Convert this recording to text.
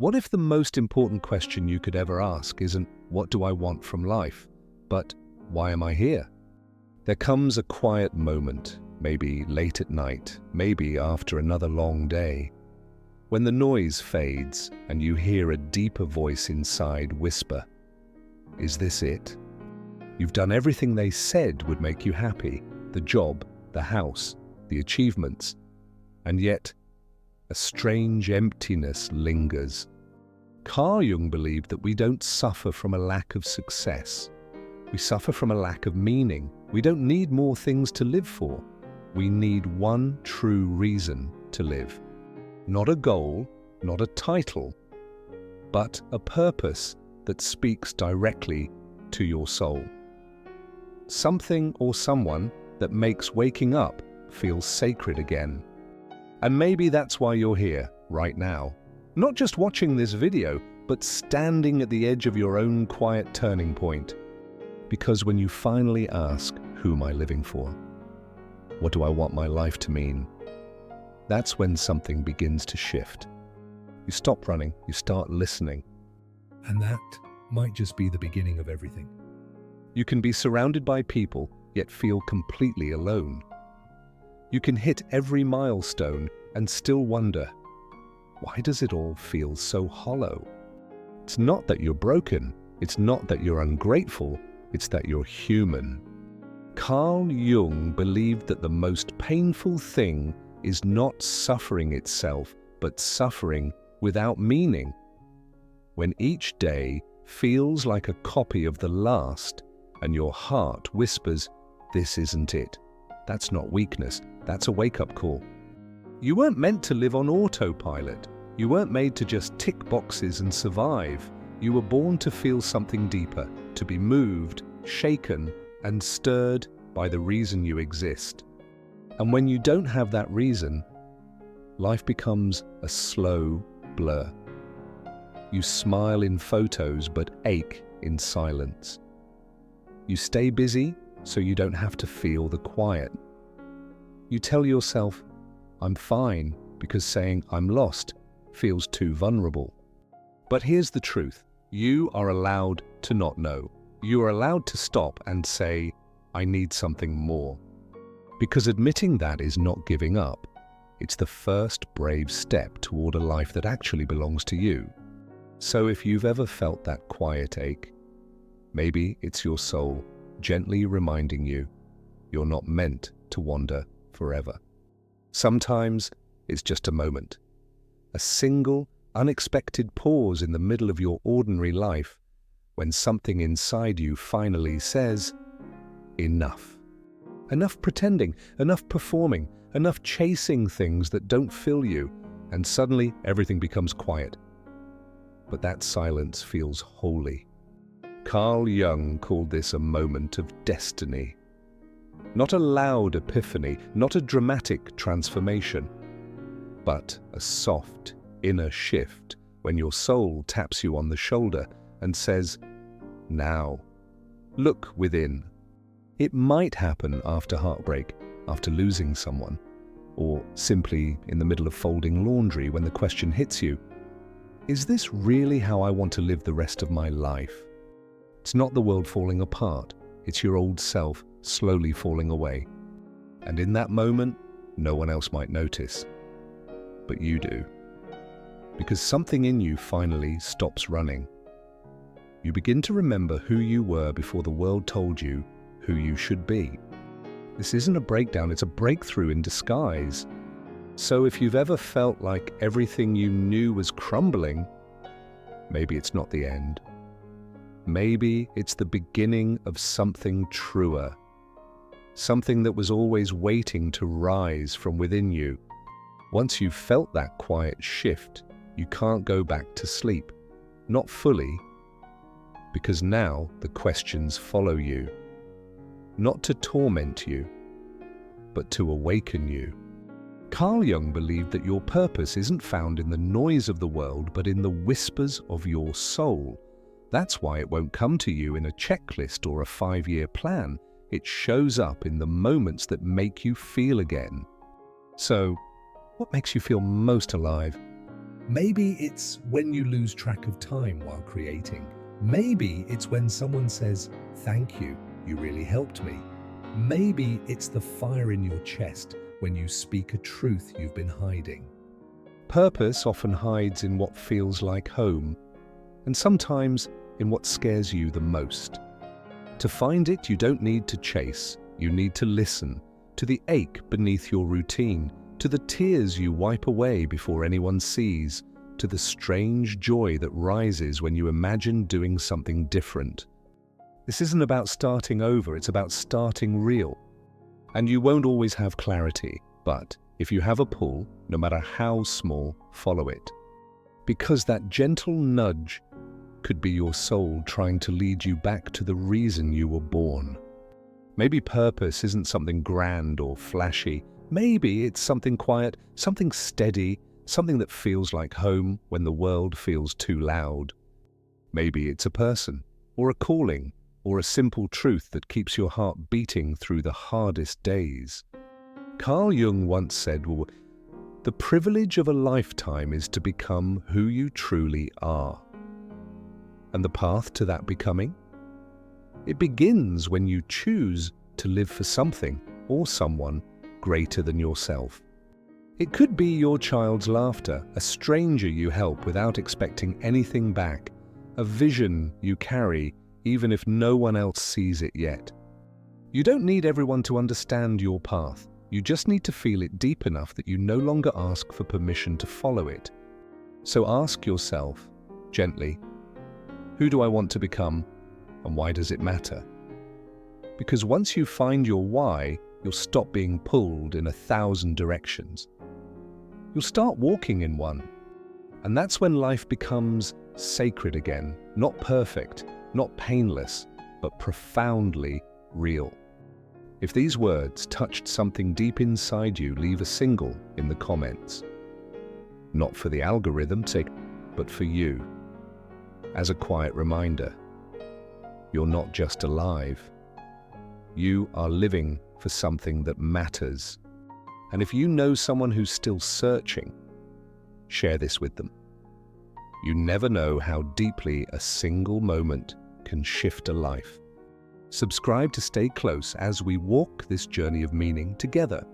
What if the most important question you could ever ask isn't, what do I want from life, but why am I here? There comes a quiet moment, maybe late at night, maybe after another long day, when the noise fades and you hear a deeper voice inside whisper, "Is this it? You've done everything they said would make you happy, the job, the house, the achievements, and yet a strange emptiness lingers." Carl Jung believed that we don't suffer from a lack of success. We suffer from a lack of meaning. We don't need more things to live for. We need one true reason to live. Not a goal, not a title, but a purpose that speaks directly to your soul. Something or someone that makes waking up feel sacred again. And maybe that's why you're here right now. Not just watching this video, but standing at the edge of your own quiet turning point. Because when you finally ask, who am I living for? What do I want my life to mean? That's when something begins to shift. You stop running, you start listening. And that might just be the beginning of everything. You can be surrounded by people, yet feel completely alone. You can hit every milestone and still wonder, why does it all feel so hollow? It's not that you're broken, it's not that you're ungrateful, it's that you're human. Carl Jung believed that the most painful thing is not suffering itself, but suffering without meaning. When each day feels like a copy of the last, and your heart whispers, this isn't it. That's not weakness, that's a wake-up call. You weren't meant to live on autopilot. You weren't made to just tick boxes and survive. You were born to feel something deeper, to be moved, shaken, and stirred by the reason you exist. And when you don't have that reason, life becomes a slow blur. You smile in photos but ache in silence. You stay busy so you don't have to feel the quiet. You tell yourself, I'm fine, because saying I'm lost feels too vulnerable. But here's the truth. You are allowed to not know. You are allowed to stop and say, I need something more. Because admitting that is not giving up. It's the first brave step toward a life that actually belongs to you. So if you've ever felt that quiet ache, maybe it's your soul gently reminding you you're not meant to wander forever. Sometimes it's just a moment. A single, unexpected pause in the middle of your ordinary life when something inside you finally says, enough. Enough pretending, enough performing, enough chasing things that don't fill you, and suddenly everything becomes quiet. But that silence feels holy. Carl Jung called this a moment of destiny. Not a loud epiphany, not a dramatic transformation, but a soft, inner shift when your soul taps you on the shoulder and says, now, look within. It might happen after heartbreak, after losing someone, or simply in the middle of folding laundry when the question hits you, is this really how I want to live the rest of my life? It's not the world falling apart, it's your old self slowly falling away. And in that moment, no one else might notice. But you do. Because something in you finally stops running. You begin to remember who you were before the world told you who you should be. This isn't a breakdown, it's a breakthrough in disguise. So if you've ever felt like everything you knew was crumbling, maybe it's not the end. Maybe it's the beginning of something truer. Something that was always waiting to rise from within you. Once you've felt that quiet shift, you can't go back to sleep. Not fully, because now the questions follow you. Not to torment you, but to awaken you. Carl Jung believed that your purpose isn't found in the noise of the world, but in the whispers of your soul. That's why it won't come to you in a checklist or a 5-year plan. It shows up in the moments that make you feel again. So, what makes you feel most alive? Maybe it's when you lose track of time while creating. Maybe it's when someone says, "Thank you, you really helped me." Maybe it's the fire in your chest when you speak a truth you've been hiding. Purpose often hides in what feels like home, and sometimes in what scares you the most. To find it, you don't need to chase, you need to listen to the ache beneath your routine, to the tears you wipe away before anyone sees, to the strange joy that rises when you imagine doing something different. This isn't about starting over, it's about starting real. And you won't always have clarity, but if you have a pull, no matter how small, follow it. Because that gentle nudge could be your soul trying to lead you back to the reason you were born. Maybe purpose isn't something grand or flashy. Maybe it's something quiet, something steady, something that feels like home when the world feels too loud. Maybe it's a person, or a calling, or a simple truth that keeps your heart beating through the hardest days. Carl Jung once said, "The privilege of a lifetime is to become who you truly are." And the path to that becoming? It begins when you choose to live for something or someone greater than yourself. It could be your child's laughter, a stranger you help without expecting anything back, a vision you carry even if no one else sees it yet. You don't need everyone to understand your path. You just need to feel it deep enough that you no longer ask for permission to follow it. So ask yourself, gently, who do I want to become, and why does it matter? Because once you find your why, you'll stop being pulled in 1,000 directions. You'll start walking in one. And that's when life becomes sacred again, not perfect, not painless, but profoundly real. If these words touched something deep inside you, leave a single in the comments. Not for the algorithm's sake, but for you. As a quiet reminder, you're not just alive. You are living for something that matters. And if you know someone who's still searching, share this with them. You never know how deeply a single moment can shift a life. Subscribe to stay close as we walk this journey of meaning together.